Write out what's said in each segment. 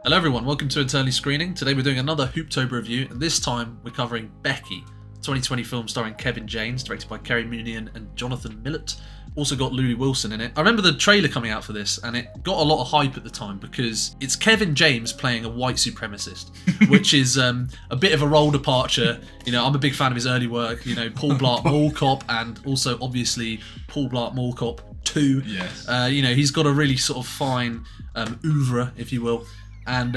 Hello everyone, welcome to Internally Screening. Today we're doing another Hooptober review, and this time we're covering Becky, a 2020 film starring Kevin James, directed by Kerry Moonian and Jonathan Millett. Also got Lulu Wilson in it. I remember the trailer coming out for this, and it got a lot of hype at the time because it's Kevin James playing a white supremacist, which is a bit of a role departure. You know, I'm a big fan of his early work, you know, Paul Blart Mall Cop, and also obviously Paul Blart Mall Cop 2. Yes. You know, he's got a really sort of fine oeuvre, if you will. And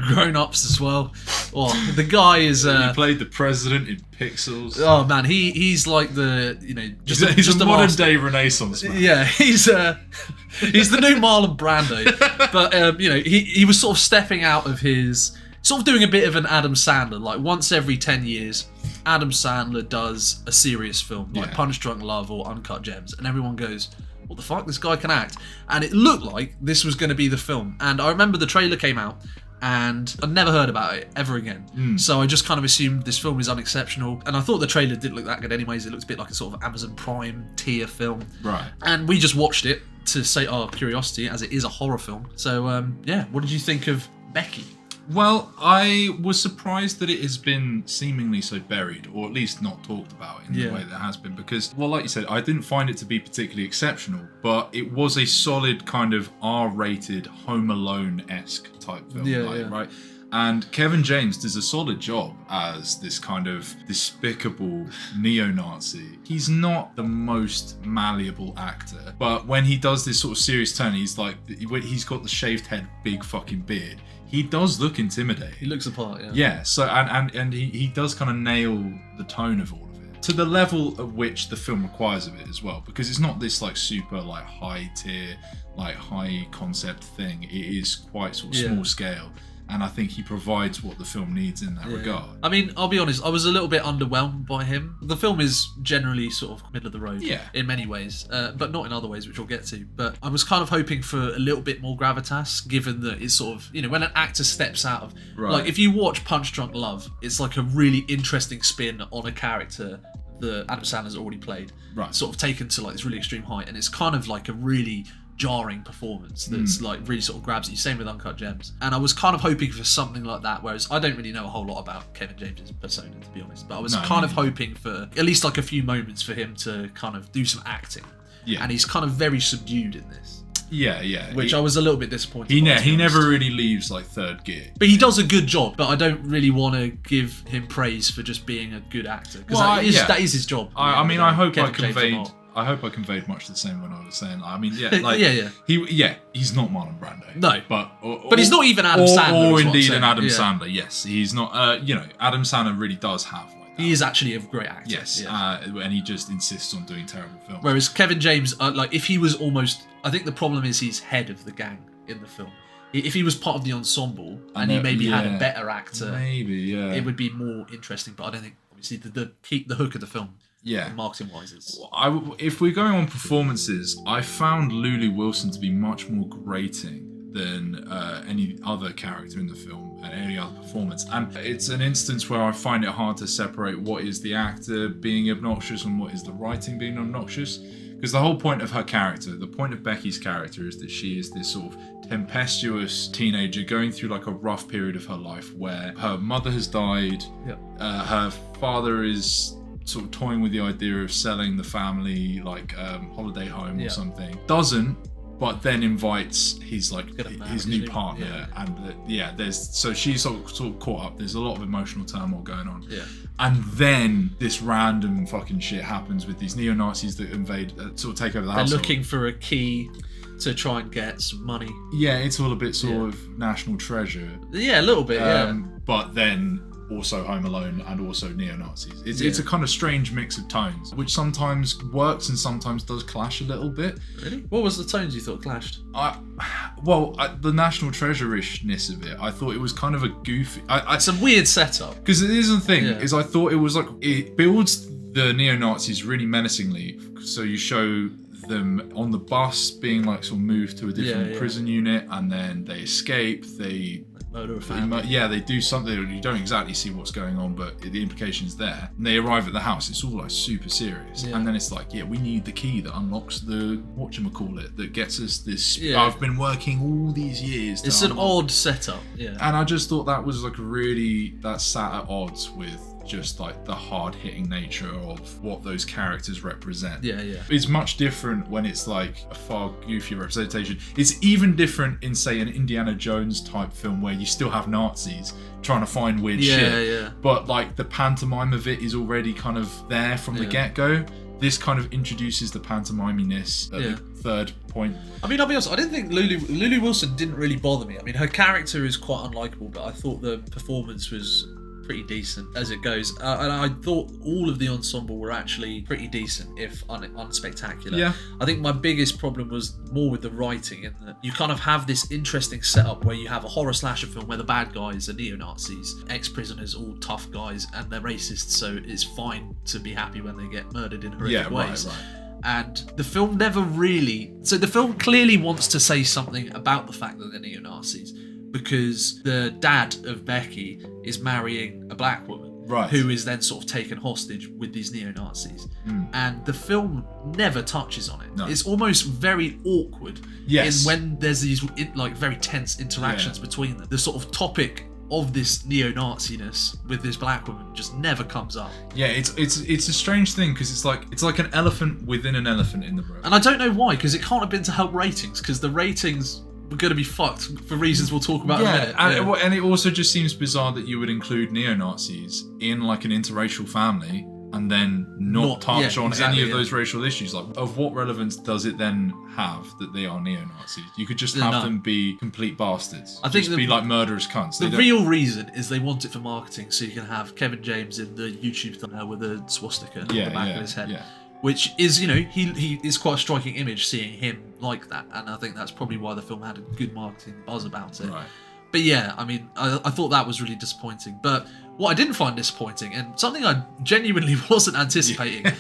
grown-ups as well. Oh, the guy is. He played the president in Pixels. Oh man, he's like the He's a modern day Renaissance man. Yeah, he's the new Marlon Brando. But he was sort of stepping out of his, sort of doing a bit of an Adam Sandler. Like once every 10 years, Adam Sandler does a serious film like Punch Drunk Love or Uncut Gems, and everyone goes, what the fuck, this guy can act. And it looked like this was going to be the film. And I remember the trailer came out and I'd never heard about it ever again. So I just kind of assumed this film is unexceptional. And I thought the trailer didn't look that good anyways. It looked a bit like a sort of Amazon Prime tier film. Right. And we just watched it to sate our curiosity, as it is a horror film. So what did you think of Becky? Well, I was surprised that it has been seemingly so buried, or at least not talked about in the way that it has been, because, well, like you said, I didn't find it to be particularly exceptional, but it was a solid kind of R-rated, Home Alone-esque type film, right? And Kevin James does a solid job as this kind of despicable neo-Nazi. He's not the most malleable actor, but when he does this sort of serious turn, he's like, he's got the shaved head, big fucking beard. He does look intimidating. He looks apart, yeah. Yeah, so and he does kind of nail the tone of all of it to the level at which the film requires of it as well, because it's not this like super like high tier, like high concept thing. It is quite sort of small scale. And I think he provides what the film needs in that regard. I mean, I'll be honest, I was a little bit underwhelmed by him. The film is generally sort of middle of the road in many ways, but not in other ways, which we'll get to. But I was kind of hoping for a little bit more gravitas, given that it's sort of, you know, when an actor steps out of... Right. Like, if you watch Punch Drunk Love, it's like a really interesting spin on a character that Adam Sandler's already played. Right. Sort of taken to like this really extreme height, and it's kind of like a really jarring performance that's like really sort of grabs you. Same with Uncut Gems. And I was kind of hoping for something like that, whereas I don't really know a whole lot about Kevin James's persona, to be honest, but I was kind of hoping for at least like a few moments for him to kind of do some acting. And he's kind of very subdued in this. Which I was a little bit disappointed He never really leaves like third gear. But he does a good job, but I don't really want to give him praise for just being a good actor, because that is his job. I mean, I hope I conveyed much the same when I was saying. I mean, he's not Marlon Brando. No, but he's not even Adam Sandler. Or indeed an Adam Sandler. Yes, he's not. Adam Sandler really does have like that. He is actually a great actor. Yes, and he just insists on doing terrible films. Whereas Kevin James, like if he was almost, I think the problem is he's head of the gang in the film. If he was part of the ensemble and he maybe had a better actor, it would be more interesting. But I don't think, obviously, the hook of the film. Marketing wise, if we're going on performances, I found Lulu Wilson to be much more grating than any other character in the film and any other performance. And it's an instance where I find it hard to separate what is the actor being obnoxious and what is the writing being obnoxious. Because the whole point of her character, the point of Becky's character, is that she is this sort of tempestuous teenager going through like a rough period of her life where her mother has died, her father is sort of toying with the idea of selling the family like holiday home or something. Doesn't, but then invites his new partner, and so she's sort of caught up. There's a lot of emotional turmoil going on. And then this random fucking shit happens with these neo-Nazis that invade, sort of take over the house. They're looking for a key to try and get some money. Yeah, it's all a bit sort of National Treasure. Yeah, a little bit. But then also Home Alone and also neo-Nazis. It's a kind of strange mix of tones, which sometimes works and sometimes does clash a little bit. Really? What was the tones you thought clashed? The National Treasure-ishness of it, I thought it was kind of a goofy... It's a weird setup. Because it is the thing, is I thought it was like... It builds the neo-Nazis really menacingly, so you show them on the bus being like sort of moved to a different prison unit, and then they escape, they murder a family. Yeah, they do something, and you don't exactly see what's going on, but the implication's there. And they arrive at the house, it's all like super serious. Yeah. And then it's like, yeah, we need the key that unlocks the, whatchamacallit, that gets us this. Yeah. I've been working all these years. It's an odd setup, yeah. And I just thought that was like really, that sat at odds with just like the hard-hitting nature of what those characters represent. Yeah, yeah. It's much different when it's like a far goofier representation. It's even different in, say, an Indiana Jones type film where you still have Nazis trying to find weird shit. Yeah. But like the pantomime of it is already kind of there from the get-go. This kind of introduces the pantomiminess at the third point. I mean, I'll be honest, I didn't think Lulu Wilson didn't really bother me. I mean, her character is quite unlikable, but I thought the performance was pretty decent as it goes. And I thought all of the ensemble were actually pretty decent, if unspectacular. Yeah. I think my biggest problem was more with the writing, in that you kind of have this interesting setup where you have a horror slasher film where the bad guys are neo-Nazis, ex-prisoners, all tough guys, and they're racist, so it's fine to be happy when they get murdered in horrific ways. Right. And the film never really... So the film clearly wants to say something about the fact that they're neo-Nazis, because the dad of Becky is marrying a black woman, who is then sort of taken hostage with these neo-Nazis. And the film never touches on it. No. It's almost very awkward in when there's these like very tense interactions between them. The sort of topic of this neo-Naziness with this black woman just never comes up. Yeah, it's a strange thing, because it's like an elephant within an elephant in the room. And I don't know why, because it can't have been to help ratings, because the ratings were going to be fucked for reasons we'll talk about in a minute. And it also just seems bizarre that you would include neo-Nazis in like an interracial family and then not touch on any of those racial issues. Like, of what relevance does it then have that they are neo-Nazis? You could just have them be complete bastards. I think be like murderous cunts. The real reason is they want it for marketing, so you can have Kevin James in the YouTube thumbnail with a swastika on the back of his head. Yeah. Which is, he is quite a striking image, seeing him like that, and I think that's probably why the film had a good marketing buzz about it. Right. But yeah, I mean, I thought that was really disappointing. But what I didn't find disappointing, and something I genuinely wasn't anticipating,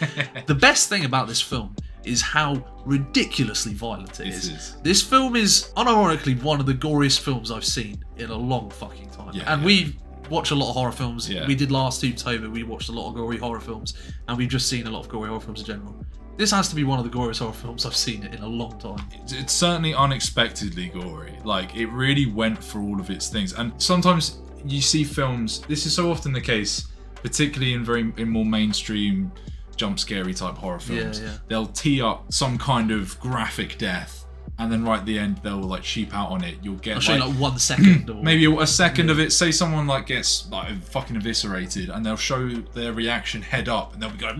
the best thing about this film is how ridiculously violent it is. This film is unironically one of the goriest films I've seen in a long fucking time. We watch a lot of horror films. We did last Hooptober, we watched a lot of gory horror films, and we've just seen a lot of gory horror films in general. This has to be one of the goriest horror films I've seen in a long time. It's certainly unexpectedly gory. Like, it really went for all of its things. And sometimes you see films, this is so often the case, particularly in more mainstream jump scary type horror films. They'll tee up some kind of graphic death, and then right at the end they'll like cheap out on it. You'll get I'll show you like 1 second or maybe a second of it. Say someone like gets like fucking eviscerated, and they'll show their reaction head up, and they'll be going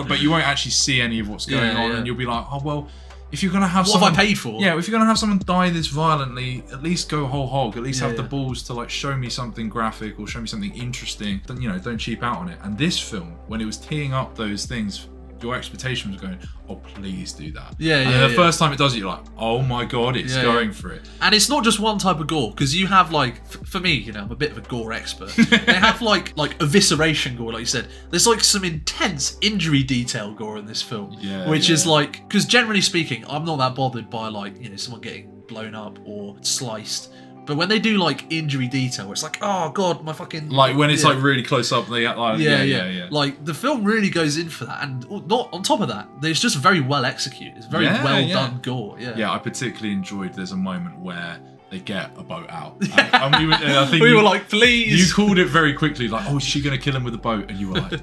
but you won't actually see any of what's going on, and you'll be like, oh well, if you're gonna have what have I paid for? Yeah, if you're gonna have someone die this violently, at least go whole hog. At least have the balls to like show me something graphic or show me something interesting. Then don't cheap out on it. And this film, when it was teeing up those things, your expectation was going, oh, please do that. And the first time it does it, you're like, oh my god, it's going for it. And it's not just one type of gore, because you have like, for me, I'm a bit of a gore expert. They have like evisceration gore, like you said. There's like some intense injury detail gore in this film, which is like, because generally speaking, I'm not that bothered by like, someone getting blown up or sliced. But when they do like injury detail, where it's like, oh god, my fucking like when it's like really close up, they like like the film really goes in for that, and not on top of that, it's just very well executed. It's very well done gore. I particularly enjoyed. There's a moment where they get a boat out, and I think we were like, please. You called it very quickly, like, oh, is she gonna kill him with a boat? And you were like,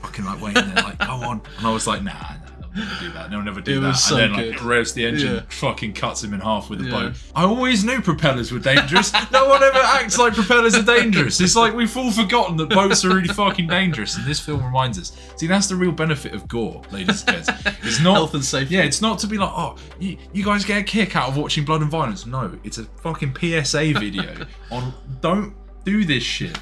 fucking like waiting there, like, go on. And I was like, nah. Never do that. They'll never do that. So and then like revs the engine, fucking cuts him in half with a boat. I always knew propellers were dangerous. No one ever acts like propellers are dangerous. It's like we've all forgotten that boats are really fucking dangerous, and this film reminds us. See, that's the real benefit of gore, ladies and gents. It's not health and safety. Yeah, it's not to be like, oh, you guys get a kick out of watching blood and violence. No, it's a fucking PSA video on don't do this shit.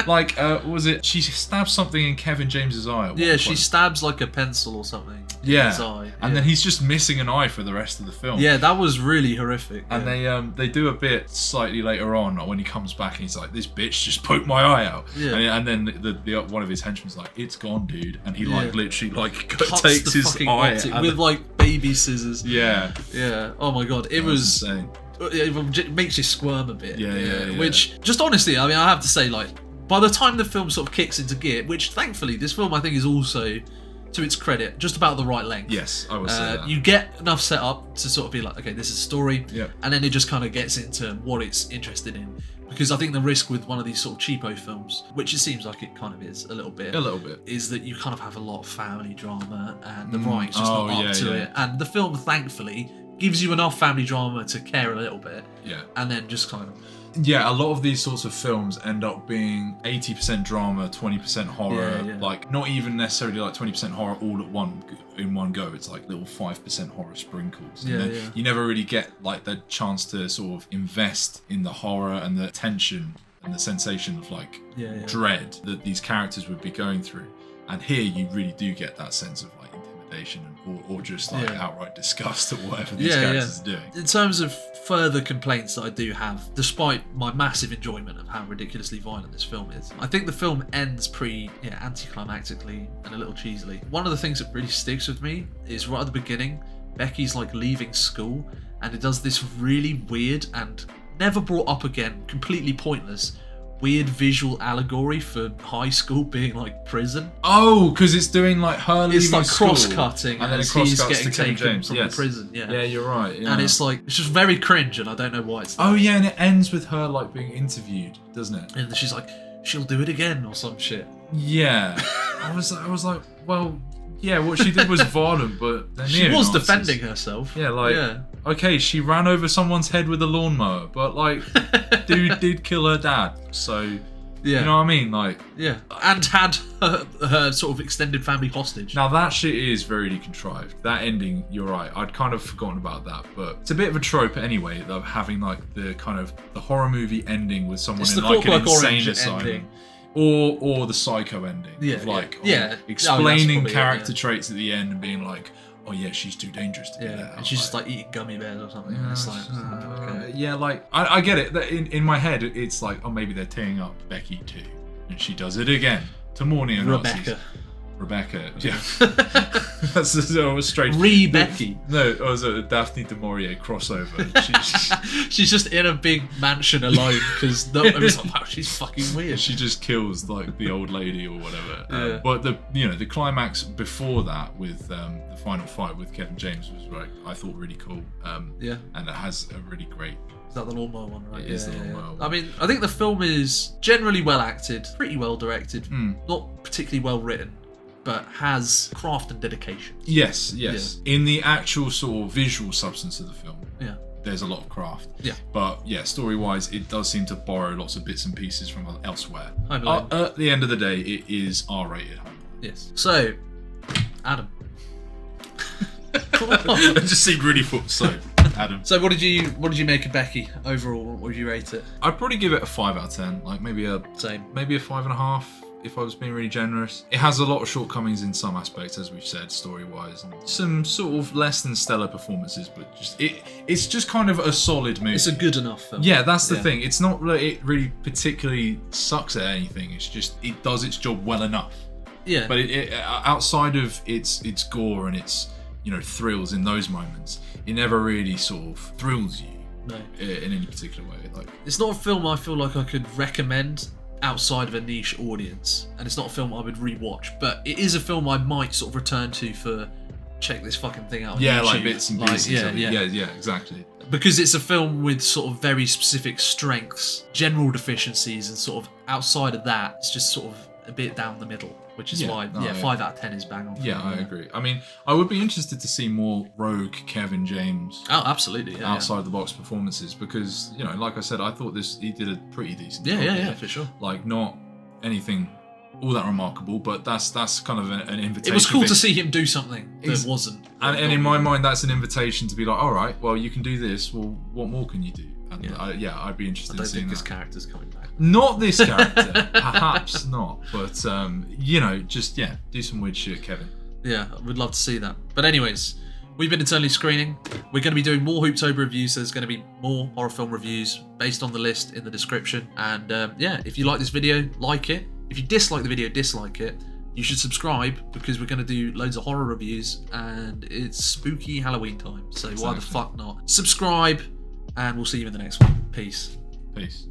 Like, what was it? She stabs something in Kevin James's eye. She stabs like a pencil or something in his eye. And then he's just missing an eye for the rest of the film. Yeah, that was really horrific. And they do a bit slightly later on when he comes back and he's like, this bitch just poked my eye out. And then the one of his henchmen's like, it's gone, dude. And he like literally like takes his eye with like baby scissors. Yeah. Oh my god, it was insane. it makes you squirm a bit. Yeah. Which, just honestly, I mean, I have to say, like, by the time the film sort of kicks into gear, which thankfully this film I think is also, to its credit, just about the right length. Yes, I would say that. You get enough set up to sort of be like, okay, this is a story, Yeah. and then it just kind of gets into what it's interested in. Because I think the risk with one of these sort of cheapo films, which it seems like it kind of is a little bit, is that you kind of have a lot of family drama, and the writing's just not up to it. And the film, thankfully, gives you enough family drama to care a little bit. Yeah. And then just kind of... Yeah, a lot of these sorts of films end up being 80% drama, 20% horror. Yeah. Like, not even necessarily like 20% horror all at in one go. It's like little 5% horror sprinkles. And then you never really get like the chance to sort of invest in the horror and the tension and the sensation of like dread that these characters would be going through. And here you really do get that sense of like intimidation or just like outright disgust at whatever these characters are doing. In terms of further complaints that I do have, despite my massive enjoyment of how ridiculously violent this film is, I think the film ends pretty anticlimactically and a little cheesily. One of the things that really sticks with me is right at the beginning, Becky's like leaving school, and it does this really weird and never brought up again, completely pointless, weird visual allegory for high school being like prison. Oh, because it's doing like her leaving It's like school, cross-cutting and then as it he's cross-cuts getting to Kevin taken James. from the prison. Yeah, you're right. Yeah. And it's like, it's just very cringe, and I don't know why it's Oh yeah, and it ends with her like being interviewed, doesn't it? and she's like, she'll do it again or some shit. Yeah. I was like, well, yeah, what she did was violent, but they're She was neo-Nazis. defending herself. Yeah, like, okay, she ran over someone's head with a lawnmower, but like, dude did kill her dad, so you know what I mean, like, and had her sort of extended family hostage. now that shit is very contrived. That ending, you're right, I'd kind of forgotten about that, but it's a bit of a trope anyway of having like the kind of the horror movie ending with someone It's in the like an Clockwork insane Orange asylum. ending. Or the Psycho ending, of like explaining probably it, character traits at the end and being like, oh yeah, she's too dangerous to be there. and she's just like eating gummy bears or something. And it's like, okay. yeah, like I get it. That in my head, it's like, oh, maybe they're teeing up Becky too, and she does it again to more neo-Nazis. Rebecca, yeah. That's a straight. Becky. No, it was a Daphne du Maurier crossover. She's just in a big mansion alone because everyone's like, wow, she's fucking weird. She just kills like the old lady or whatever. But the climax before that with the final fight with Kevin James was like, I thought really cool. And it has a really great. Is that the lawnmower one, right? It is the lawnmower one. I mean, I think the film is generally well acted, pretty well directed, not particularly well written, but has craft and dedication. Yes. In the actual sort of visual substance of the film, there's a lot of craft. Yeah. But yeah, story-wise, it does seem to borrow lots of bits and pieces from elsewhere. At the end of the day, it is R-rated. Yes. So, Adam. It just seemed really full. So, Adam. So, what did you make of Becky overall? What would you rate it? I'd probably give it a 5 out of 10. Like maybe a 5.5. If I was being really generous. It has a lot of shortcomings in some aspects, as we've said, story-wise, and some sort of less than stellar performances, but just it's just kind of a solid movie. It's a good enough film. Yeah, that's the thing. It's not that it really particularly sucks at anything. It's just it does its job well enough. Yeah. But it outside of its gore and its thrills in those moments, it never really sort of thrills you. No. In any particular way. Like, it's not a film I feel like I could recommend outside of a niche audience, and it's not a film I would rewatch, but it is a film I might sort of return to for check this fucking thing out on YouTube. Like bits and pieces yeah, exactly, because it's a film with sort of very specific strengths, general deficiencies, and sort of outside of that it's just sort of a bit down the middle, which is why 5 out of 10 is bang on. I agree. I mean, I would be interested to see more rogue Kevin James. Oh, absolutely. Outside the box performances, because like I said, I thought he did a pretty decent job. Yeah, for sure. Like not anything all that remarkable, but that's kind of an invitation. It was cool to see him do something that wasn't. And in my mind, that's an invitation to be like, all right, well, you can do this. Well, what more can you do? And I'd be interested in seeing I don't think this character's coming back. Not this character, perhaps not. But just do some weird shit, Kevin. Yeah, I would love to see that. But anyways, we've been Eternally Screening. We're going to be doing more Hooptober reviews, so there's going to be more horror film reviews based on the list in the description. And if you like this video, like it. If you dislike the video, dislike it. You should subscribe, because we're going to do loads of horror reviews, and it's spooky Halloween time, so why the fuck not? Subscribe, and we'll see you in the next one. Peace. Peace.